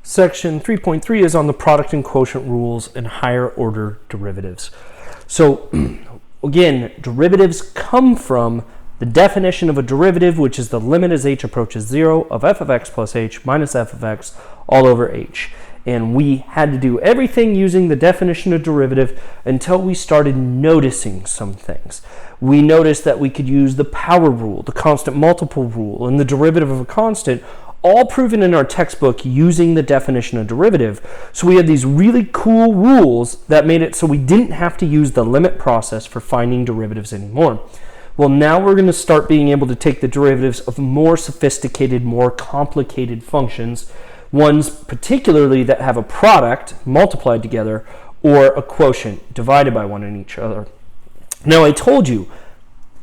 Section 3.3 is on the product and quotient rules and higher order derivatives. So again, derivatives come from the definition of a derivative, which is the limit as h approaches 0 of f of x plus h minus f of x all over h. And we had to do everything using the definition of derivative until we started noticing some things. We noticed that we could use the power rule, the constant multiple rule, and the derivative of a constant, all proven in our textbook using the definition of derivative. So we had these really cool rules that made it so we didn't have to use the limit process for finding derivatives anymore. Well, now we're going to start being able to take the derivatives of more sophisticated, more complicated functions, ones particularly that have a product multiplied together or a quotient divided by one in each other. Now, I told you,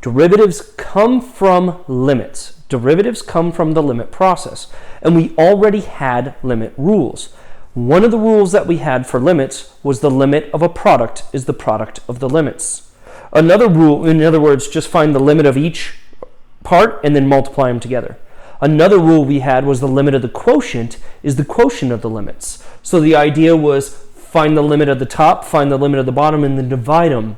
derivatives come from limits. Derivatives come from the limit process, and we already had limit rules. One of the rules that we had for limits was the limit of a product is the product of the limits. Another rule, in other words, just find the limit of each part and then multiply them together. Another rule we had was the limit of the quotient is the quotient of the limits. So the idea was find the limit of the top, find the limit of the bottom, and then divide them.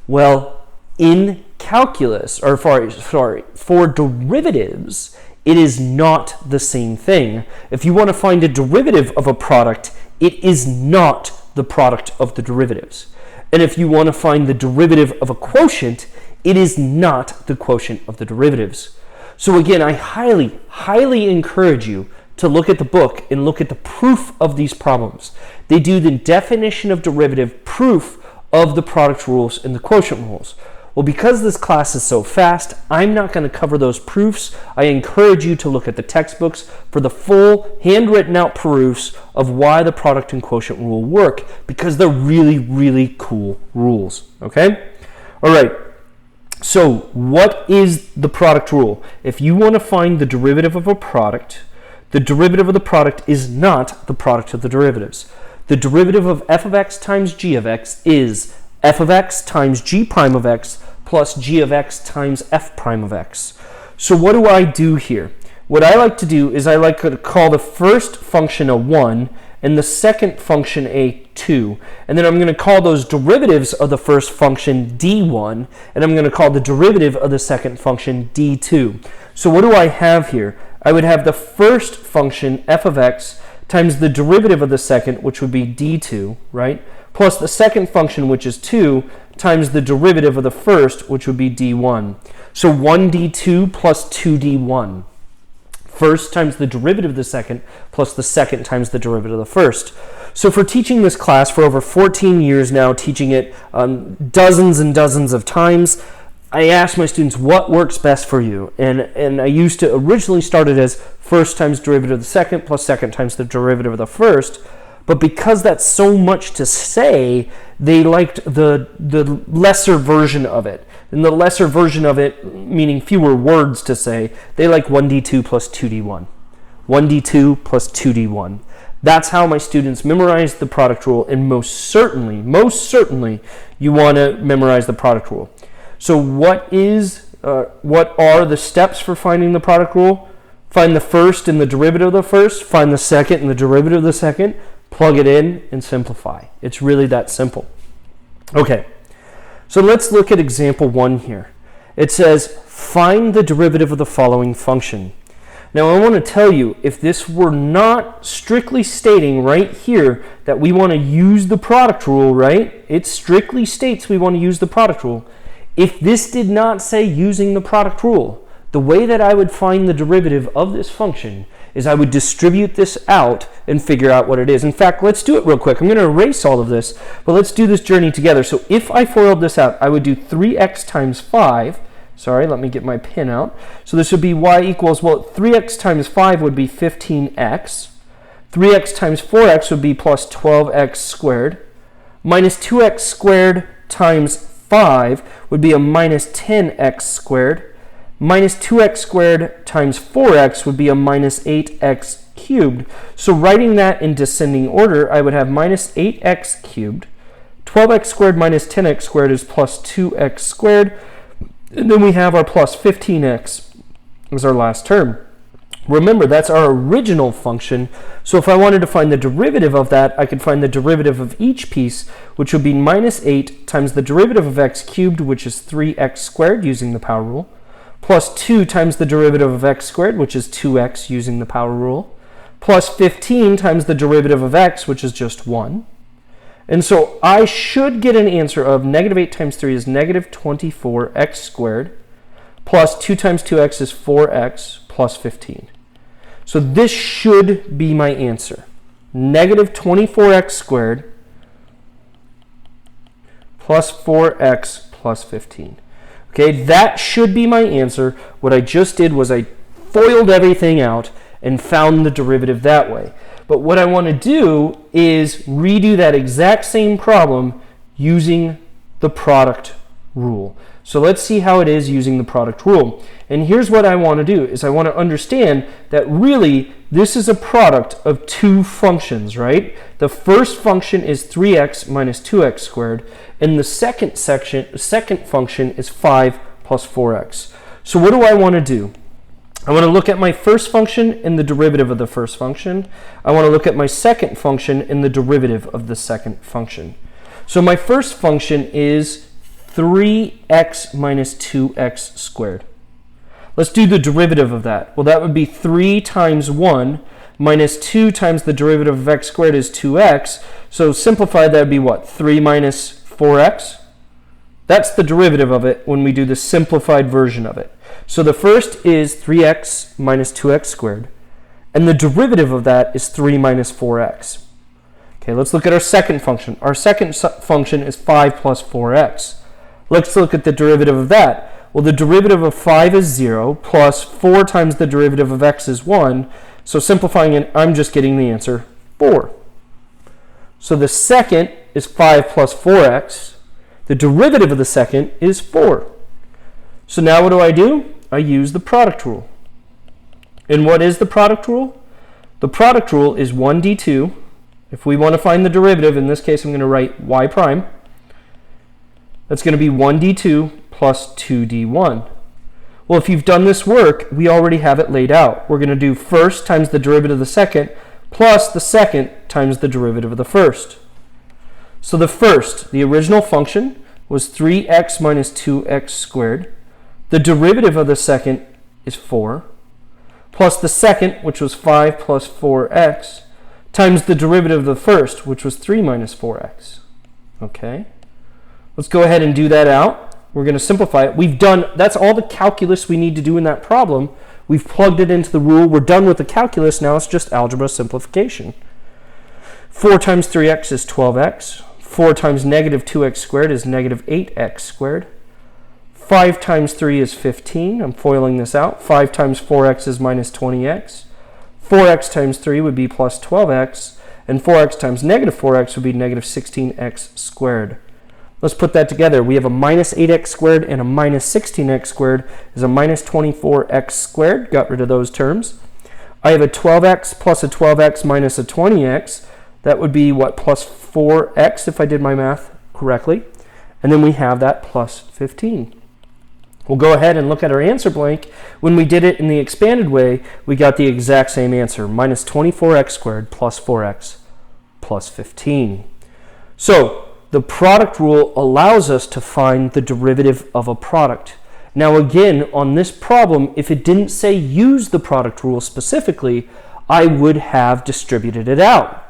Well, in calculus, or for derivatives, it is not the same thing. If you want to find a derivative of a product, it is not the product of the derivatives. And if you want to find the derivative of a quotient, it is not the quotient of the derivatives. So again, I highly, highly encourage you to look at the book and look at the proof of these problems. They do the definition of derivative, proof of the product rules and the quotient rules. Well, because this class is so fast, I'm not going to cover those proofs. I encourage you to look at the textbooks for the full handwritten out proofs of why the product and quotient rule work, because they're really, really cool rules. Okay? All right. So what is the product rule? If you want to find the derivative of a product, the derivative of the product is not the product of the derivatives. The derivative of f of x times g of x is f of x times g prime of x plus g of x times f prime of x. So what do I do here? What I like to do is I like to call the first function a 1 and the second function a 2. And then I'm going to call those derivatives of the first function d1, and I'm going to call the derivative of the second function d2. So what do I have here? I would have the first function f of x times the derivative of the second, which would be d2, right? Plus the second function, which is 2, times the derivative of the first, which would be d1. So 1d2 plus 2d1. First times the derivative of the second, plus the second times the derivative of the first. So for teaching this class for over 14 years now, teaching it dozens and dozens of times, I asked my students what works best for you. And I used to originally start it as first times derivative of the second plus second times the derivative of the first. But because that's so much to say, they liked the lesser version of it. And the lesser version of it, meaning fewer words to say, they like 1d2 plus 2d1. 1d2 plus 2d1. That's how my students memorize the product rule, and most certainly, you want to memorize the product rule. So what are the steps for finding the product rule? Find the first and the derivative of the first, find the second and the derivative of the second, plug it in, and simplify. It's really that simple. Okay, so let's look at example 1 here. It says, find the derivative of the following function. Now I want to tell you, if this were not strictly stating right here that we want to use the product rule, right? It strictly states we want to use the product rule. If this did not say using the product rule, the way that I would find the derivative of this function is I would distribute this out and figure out what it is. In fact, let's do it real quick. I'm going to erase all of this, but let's do this journey together. So if I FOILed this out, I would do 3x times 5. Sorry, let me get my pen out. So this would be y equals, well, 3x times 5 would be 15x. 3x times 4x would be plus 12x squared. Minus 2x squared times 5 would be a minus 10x squared. Minus 2x squared times 4x would be a minus 8x cubed. So writing that in descending order, I would have minus 8x cubed. 12x squared minus 10x squared is plus 2x squared. And then we have our plus 15x as our last term. Remember, that's our original function, so if I wanted to find the derivative of that, I could find the derivative of each piece, which would be minus 8 times the derivative of x cubed, which is 3x squared using the power rule, plus 2 times the derivative of x squared, which is 2x using the power rule, plus 15 times the derivative of x, which is just 1. And so I should get an answer of negative 8 times 3 is negative 24x squared, plus 2 times 2x is 4x, plus 15. So this should be my answer. Negative 24x squared plus 4x plus 15. Okay, that should be my answer. What I just did was I FOILed everything out and found the derivative that way. But what I want to do is redo that exact same problem using the product rule. So let's see how it is using the product rule. And here's what I want to do is I want to understand that really this is a product of two functions, right? The first function is 3x minus 2x squared, and the second function is 5 plus 4x. So what do I want to do? I want to look at my first function and the derivative of the first function. I want to look at my second function and the derivative of the second function. So my first function is 3x minus 2x squared. Let's do the derivative of that. Well, that would be 3 times 1 minus 2 times the derivative of x squared is 2x. So simplified, that would be what? 3 minus 4x? That's the derivative of it when we do the simplified version of it. So the first is 3x minus 2x squared, and the derivative of that is 3 minus 4x. Okay, let's look at our second function. Our second function is 5 plus 4x. Let's look at the derivative of that. Well, the derivative of 5 is 0, plus 4 times the derivative of x is 1. So simplifying it, I'm just getting the answer 4. So the second is 5 plus 4x. The derivative of the second is 4. So now what do? I use the product rule. And what is the product rule? The product rule is 1d2. If we want to find the derivative, in this case I'm going to write y prime. That's going to be 1d2 plus 2d1. Well, if you've done this work, we already have it laid out. We're going to do first times the derivative of the second plus the second times the derivative of the first. So the first, the original function, was 3x minus 2x squared. The derivative of the second is 4, plus the second, which was 5 plus 4x, times the derivative of the first, which was 3 minus 4x. Okay? Let's go ahead and do that out. We're going to simplify it. That's all the calculus we need to do in that problem. We've plugged it into the rule. We're done with the calculus. Now it's just algebra simplification. 4 times 3x is 12x. 4 times negative 2x squared is negative 8x squared. 5 times 3 is 15. I'm foiling this out. 5 times 4x is minus 20x. 4x times 3 would be plus 12x. And 4x times negative 4x would be negative 16x squared. Let's put that together. We have a minus 8x squared and a minus 16x squared is a minus 24x squared. Got rid of those terms. I have a 12x plus a 12x minus a 20x. That would be what? Plus 4x if I did my math correctly. And then we have that plus 15. We'll go ahead and look at our answer blank. When we did it in the expanded way, we got the exact same answer, minus 24x squared plus 4x plus 15. So the product rule allows us to find the derivative of a product. Now again, on this problem, if it didn't say use the product rule specifically, I would have distributed it out.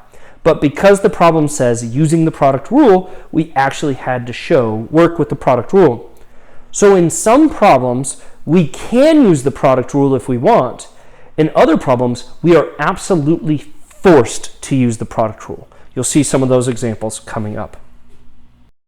But because the problem says using the product rule, we actually had to work with the product rule. So in some problems, we can use the product rule if we want. In other problems, we are absolutely forced to use the product rule. You'll see some of those examples coming up.